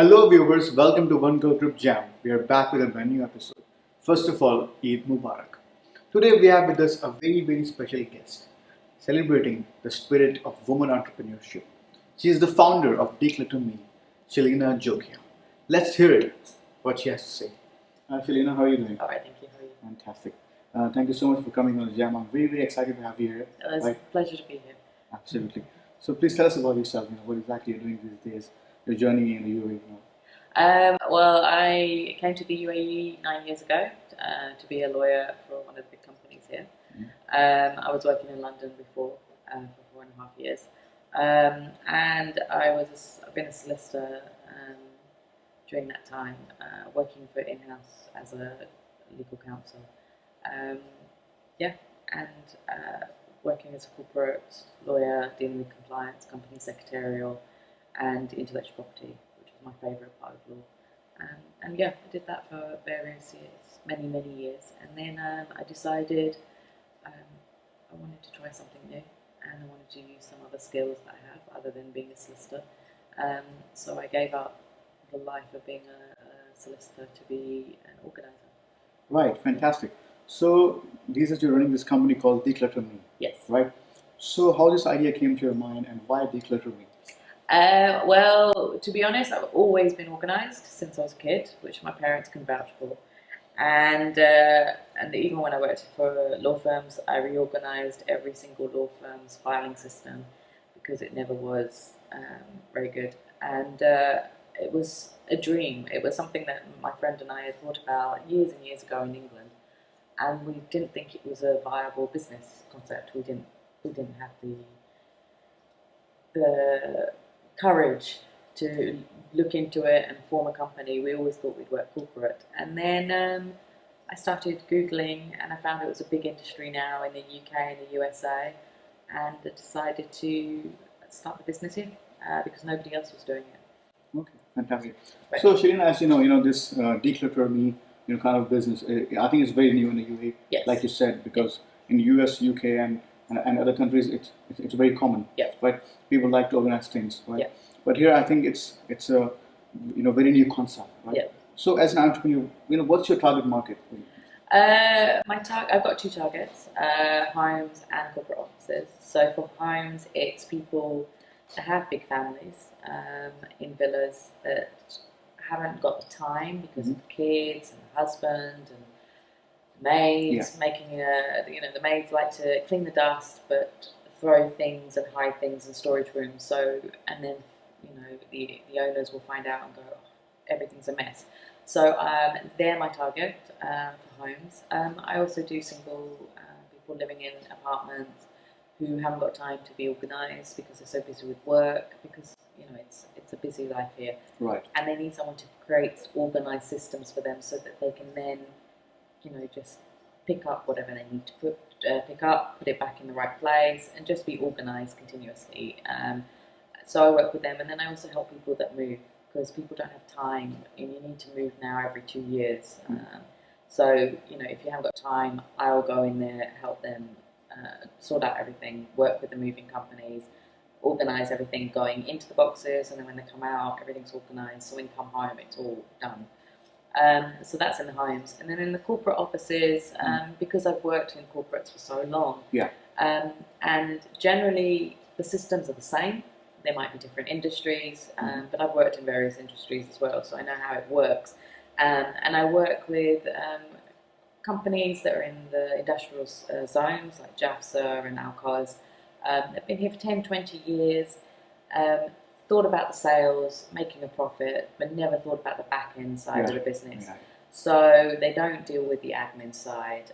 Hello viewers, welcome to 1CallGroup Jam. We are back with a brand new episode. First of all, Eid Mubarak. Today we have with us a very special guest, celebrating the spirit of woman entrepreneurship. She is the founder of DeCluttr, Shelina Jokhiya. Let's hear it, what she has to say. Shelina, how are you doing? All right, thank you. How are you? Fantastic. Thank you so much for coming on the Jam. I'm very excited to have you here. It's a pleasure to be here. Absolutely. So please tell us about yourself. What exactly you're doing these days. Your journey in the UAE. Well, I came to the UAE 9 years ago to be a lawyer for one of the big companies here. I was working in London before for 4.5 years, and I've been a solicitor during that time, working for in-house as a legal counsel. Working as a corporate lawyer, dealing with compliance, company secretarial, and intellectual property, which was my favourite part of law. I did that for various years, many years. And then I decided I wanted to try something new, and I wanted to use some other skills that I have other than being a solicitor. So I gave up the life of being a solicitor to be an organiser. Right, fantastic. So these days you're running this company called DeCluttr. Yes. Right. So how this idea came to your mind, and why DeCluttr? Well, to be honest, I've always been organised since I was a kid, which my parents can vouch for. And even when I worked for law firms, I reorganised every single law firm's filing system because it never was very good. And it was a dream. It was something that my friend and I had thought about years and years ago in England, and we didn't think it was a viable business concept. We didn't have the courage to look into it and form a company. We always thought we'd work corporate. And then I started Googling, and I found it was a big industry now in the UK and the USA, and I decided to start the business here because nobody else was doing it. Okay, fantastic. Right. So Shelina, as you know, this DeCluttr kind of business, I think it's very new in the UAE, Yes. like you said, because in the US, UK, and other countries, it's very common. Yeah. Right? People like to organize things, right? Yeah. But here, I think it's a very new concept, right? Yeah. So as an entrepreneur, what's your target market? I've got two targets: homes and corporate offices. So for homes, it's people that have big families in villas that haven't got the time because of the kids and the husband and the maids making the maids like to clean the dust but throw things and hide things in storage rooms. So and then the owners will find out and go, oh, everything's a mess. So they're my target for homes. I also do single people living in apartments who haven't got time to be organised because they're so busy with work, because it's a busy life here. Right. And they need someone to create organised systems for them so that they can then just pick up whatever they need to put it back in the right place, and just be organised continuously. So I work with them, and then I also help people that move, because people don't have time, and you need to move now every 2 years. So if you haven't got time, I'll go in there, help them sort out everything, work with the moving companies, organise everything going into the boxes, and then when they come out, everything's organised. So when you come home, it's all done. So that's in the homes. And then in the corporate offices, because I've worked in corporates for so long, and generally the systems are the same. There might be different industries, but I've worked in various industries as well, so I know how it works. And I work with companies that are in the industrial zones, like JAFSA and Alcos. They've been here for 10, 20 years, thought about the sales, making a profit, but never thought about the back-end side of the business. Yeah. So they don't deal with the admin side.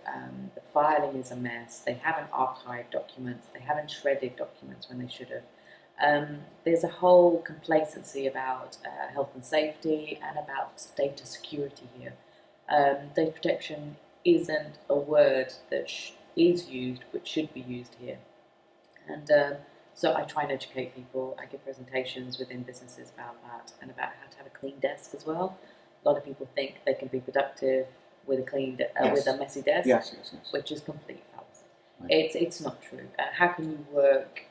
The filing is a mess. They haven't archived documents. They haven't shredded documents when they should have. There's a whole complacency about health and safety and about data security here. Data protection isn't a word that is used, but should be used here. And so I try and educate people. I give presentations within businesses about that, and about how to have a clean desk as well. A lot of people think they can be productive with a with a messy desk, which is complete fallacy. Right. It's not true. How can you work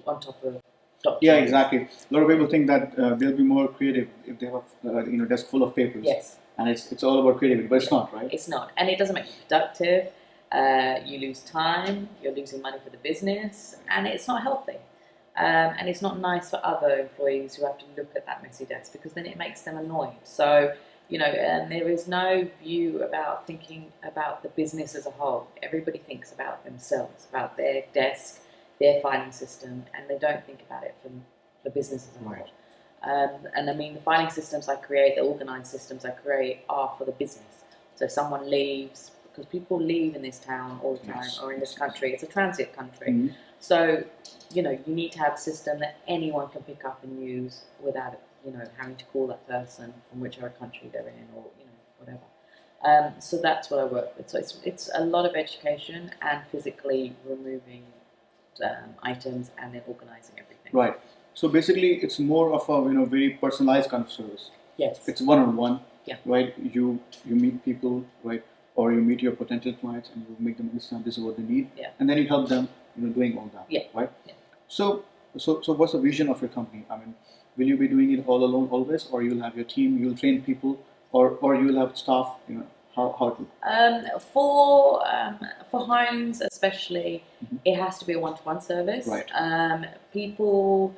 on top of documents. Yeah, exactly. A lot of people think that they'll be more creative if they have a desk full of papers. Yes. And it's all about creativity, but it's not, right? It's not, and it doesn't make you productive. You lose time. You're losing money for the business, and it's not healthy. And it's not nice for other employees who have to look at that messy desk because then it makes them annoyed. So, and there is no view about thinking about the business as a whole. Everybody thinks about themselves, about their desk, their filing system, and they don't think about it from the business as a whole. And I mean, the filing systems I create, the organised systems I create are for the business. So if someone leaves, because people leave in this town all the time, or in this country, it's a transit country. Mm-hmm. So, you need to have a system that anyone can pick up and use without, having to call that person from whichever country they're in, or, whatever. So that's what I work with. So it's a lot of education and physically removing items and then organising everything. Right. So basically, it's more of a very personalized kind of service. Yes. It's one-on-one. Yeah. Right. You meet people, right, or you meet your potential clients and you make them understand this is what they need, and then you help them, doing all that. Yeah. Right. Yeah. So what's the vision of your company? I mean, will you be doing it all alone always, or you'll have your team, you'll train people, or you'll have staff? How to? For homes especially, it has to be a one-to-one service. Right. People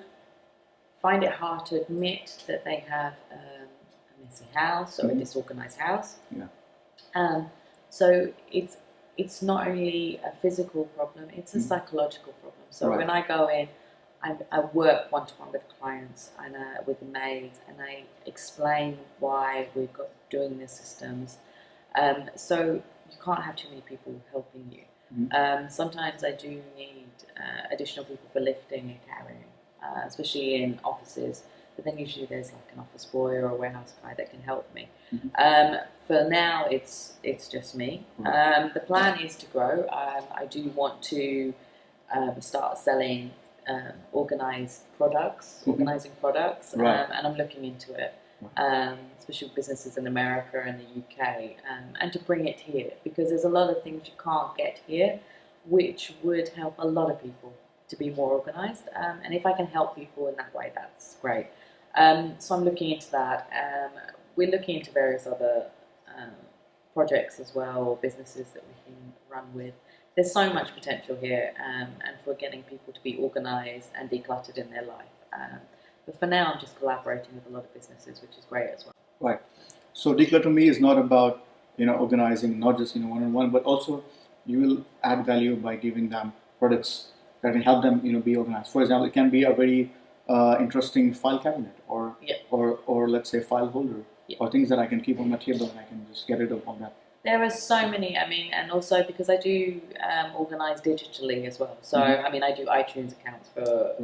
find it hard to admit that they have a messy house or a disorganized house. Yeah. So it's not only a physical problem; it's a psychological problem. So when I go in, I work one-to-one with clients and with the maids, and I explain why we're doing the systems. So you can't have too many people helping you. Sometimes I do need additional people for lifting and carrying, especially in offices. But then usually there's like an office boy or a warehouse guy that can help me. For now, it's just me. The plan is to grow. I do want to start selling organising products, and I'm looking into it. Especially businesses in America and the UK, and to bring it here, because there's a lot of things you can't get here, which would help a lot of people to be more organised. And if I can help people in that way, that's great. So I'm looking into that. We're looking into various other projects as well, businesses that we can run with. There's so much potential here, and for getting people to be organised and decluttered in their life. But for now, I'm just collaborating with a lot of businesses, which is great as well. Right. So DeCluttr Me is not about organizing, not just one-on-one, but also you will add value by giving them products that can help them be organized. For example, it can be a very interesting file cabinet, or let's say file holder, or things that I can keep on my table and I can just get rid of all that. There are so many. I mean, and also because I do organize digitally as well. So I mean, I do iTunes accounts for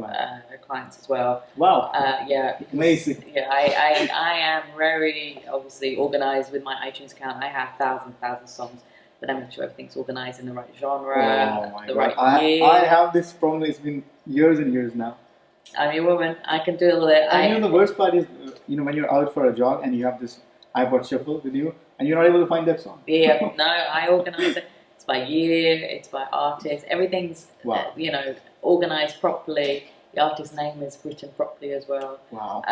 clients as well. Wow. Yeah. Because, amazing. Yeah, I am very obviously organized with my iTunes account. I have thousands of songs, but I make sure everything's organized in the right genre, right year. I have this problem. It's been years and years now. I'm a woman. I can do all that. And the worst part is, when you're out for a jog and you have this iPod shuffle with you, and you're not able to find that song. Yeah, no, I organise it. It's by year, it's by artist. Everything's, organised properly. The artist's name is written properly as well. Wow.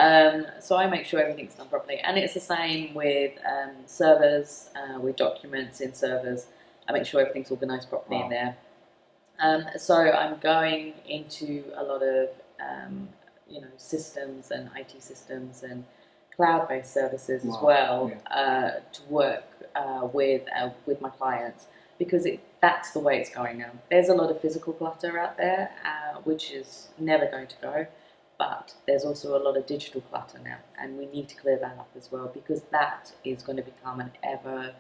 So I make sure everything's done properly. And it's the same with servers, with documents in servers. I make sure everything's organised properly in there. So I'm going into a lot of, systems and IT systems and cloud-based services as well to work with my clients, because that's the way it's going now. There's a lot of physical clutter out there, which is never going to go, but there's also a lot of digital clutter now, and we need to clear that up as well, because that is going to become an ever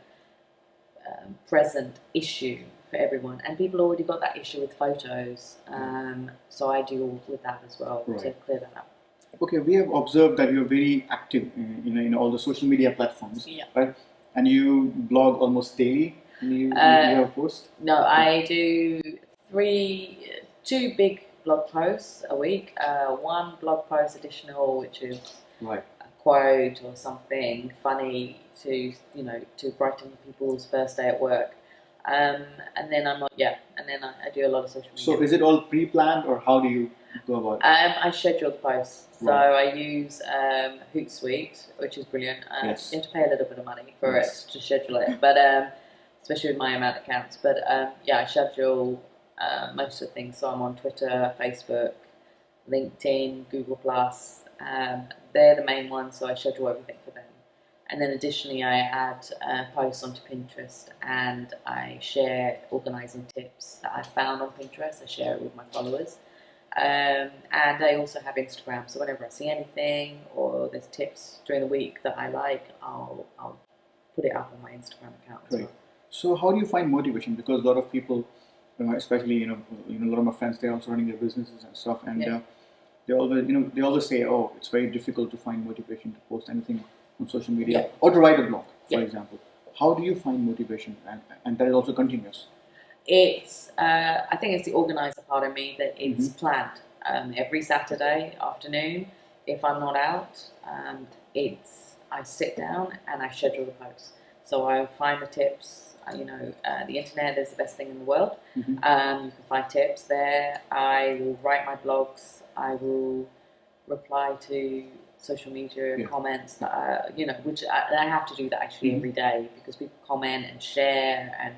present issue for everyone, and people already got that issue with photos, so I deal with that as well to clear that up. Okay, we have observed that you're very active in all the social media platforms, right? And you blog almost daily. You have posts? No, I do two big blog posts a week. One blog post additional, which is a quote or something funny to brighten people's first day at work. And then and then I do a lot of social media. So is it all pre-planned, or how do you go about it? I schedule the posts, so Right. I use Hootsuite, which is brilliant. Yes. You have to pay a little bit of money for Yes. it to schedule it, but especially with my amount of accounts. But I schedule most of the things. So I'm on Twitter, Facebook, LinkedIn, Google Plus. They're the main ones, so I schedule everything for them. And then additionally, I add posts onto Pinterest, and I share organising tips that I found on Pinterest. I share it with my followers. And I also have Instagram, so whenever I see anything or there's tips during the week that I like, I'll put it up on my Instagram account as Great. well. So how do you find motivation? Because a lot of people, especially a lot of my friends, they're also running their businesses and stuff, and Yeah. they always say, oh, it's very difficult to find motivation to post anything on social media Yeah. or to write a blog, for Yeah. example. How do you find motivation, and that is also continuous? It's I think it's the organizer part of me that it's Mhm. planned. Every Saturday afternoon, if I'm not out, I sit down and I schedule the posts. So I find the tips. The internet is the best thing in the world. Mhm. You can find tips there. I will write my blogs. I will reply to social media Yeah. comments that which I have to do that actually Mhm. every day, because people comment and share and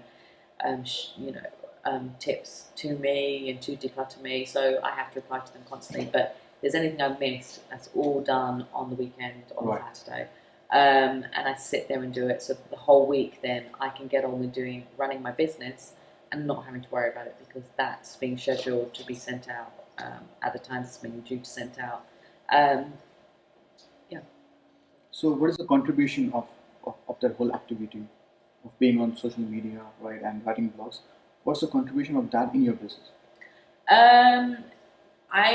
tips to me and to DeCluttr me, so I have to reply to them constantly. But if there's anything I've missed, that's all done on the weekend, on Right. Saturday. And I sit there and do it, so the whole week then I can get on with running my business and not having to worry about it, because that's being scheduled to be sent out at the times it's being due to sent out. Yeah. So what is the contribution of that whole activity of being on social media, right, and writing blogs? What's the contribution of that in your business? I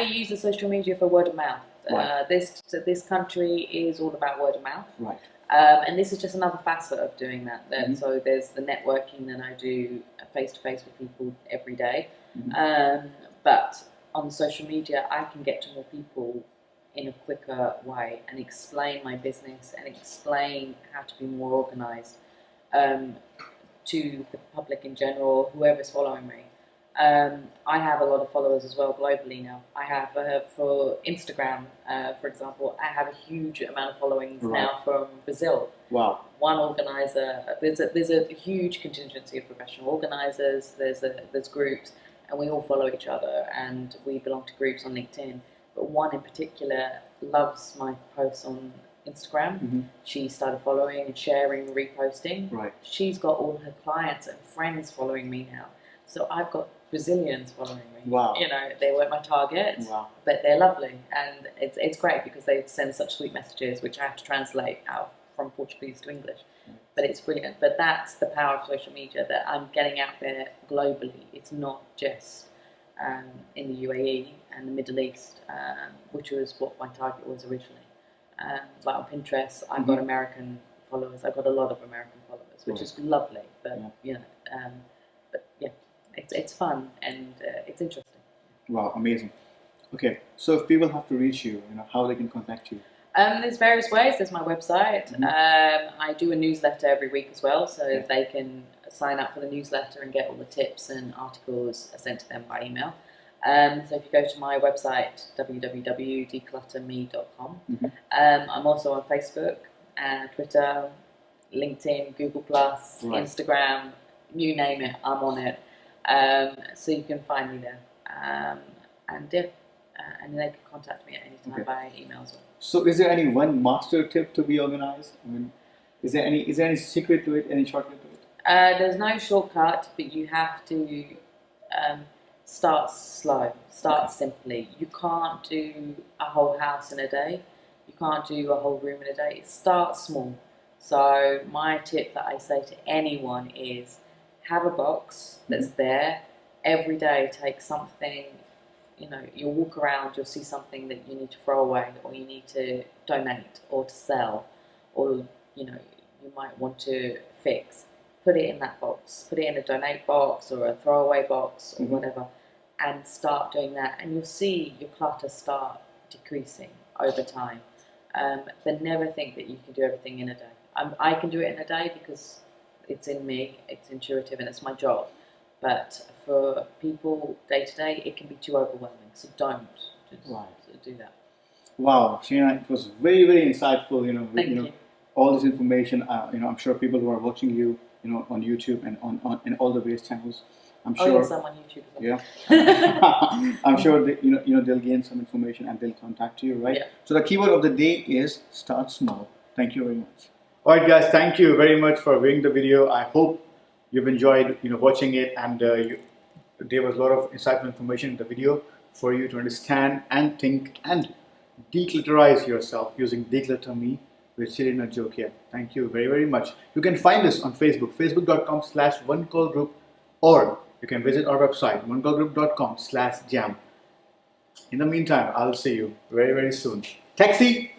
use the social media for word of mouth. Right. This country is all about word of mouth. Right. And this is just another facet of doing that. Mhm. So there's the networking that I do face to face with people every day. Mhm. But on social media, I can get to more people in a quicker way and explain my business and explain how to be more organised to the public in general, whoever's following me. I have a lot of followers as well globally now. I have for Instagram, for example, I have a huge amount of followings Right. now from Brazil. Wow. One organizer, there's a huge contingency of professional organizers. There's groups, and we all follow each other, and we belong to groups on LinkedIn. But one in particular loves my posts on Instagram. Mhm. She started following and sharing, reposting. Right. She's got all her clients and friends following me now. So I've got Brazilians following me. Wow. They weren't my target, Wow. but they're lovely, and it's great because they send such sweet messages, which I have to translate out from Portuguese to English. But it's brilliant. But that's the power of social media, that I'm getting out there globally. It's not just in the UAE and the Middle East, which was what my target was originally. Like on Pinterest, I've got American followers. I've got a lot of American followers, which is lovely. But it's fun and it's interesting. Wow, amazing. Okay, so if people have to reach you, how they can contact you? There's various ways. There's my website. I do a newsletter every week as well, so they can sign up for the newsletter and get all the tips and articles sent to them by email. So if you go to my website, www.declutterme.com, I'm also on Facebook, Twitter, LinkedIn, Google Plus, Right. Instagram, you name it, I'm on it. So you can find me there. And they can contact me at any time by email as well. So is there any one master tip to be organized? I mean, is there any secret to it, any shortcut to it? There's no shortcut, but you have to start slow, start simply. You can't do a whole house in a day. You can't do a whole room in a day. Start small. So my tip that I say to anyone is have a box that's there. Every day take something, you'll walk around, you'll see something that you need to throw away, or you need to donate, or to sell, or you might want to fix. Put it in that box. Put it in a donate box or a throwaway box or whatever, and start doing that, and you'll see your clutter start decreasing over time. But never think that you can do everything in a day. I can do it in a day because it's in me, it's intuitive, and it's my job. But for people day to day, it can be too overwhelming. So don't just do that. Wow, Shelina, it was very, very insightful. Thank you. All this information. I'm sure people who are watching you, on YouTube and on in all the various channels. I'm sure. Oh yes, I'm on YouTube as well. Yeah. I'm sure that, they'll gain some information and they'll contact you, right? Yeah. So the keyword of the day is start small. Thank you very much. All right, guys. Thank you very much for viewing the video. I hope you've enjoyed, watching it, and there was a lot of insightful information in the video for you to understand and think and declutterize yourself using Declutter Me with Shelina Jokhiya. Thank you very, very much. You can find us on Facebook, facebook.com/1CallGroup, or you can visit our website, 1CallGroup.com/jam. In the meantime, I'll see you very, very soon. Taxi!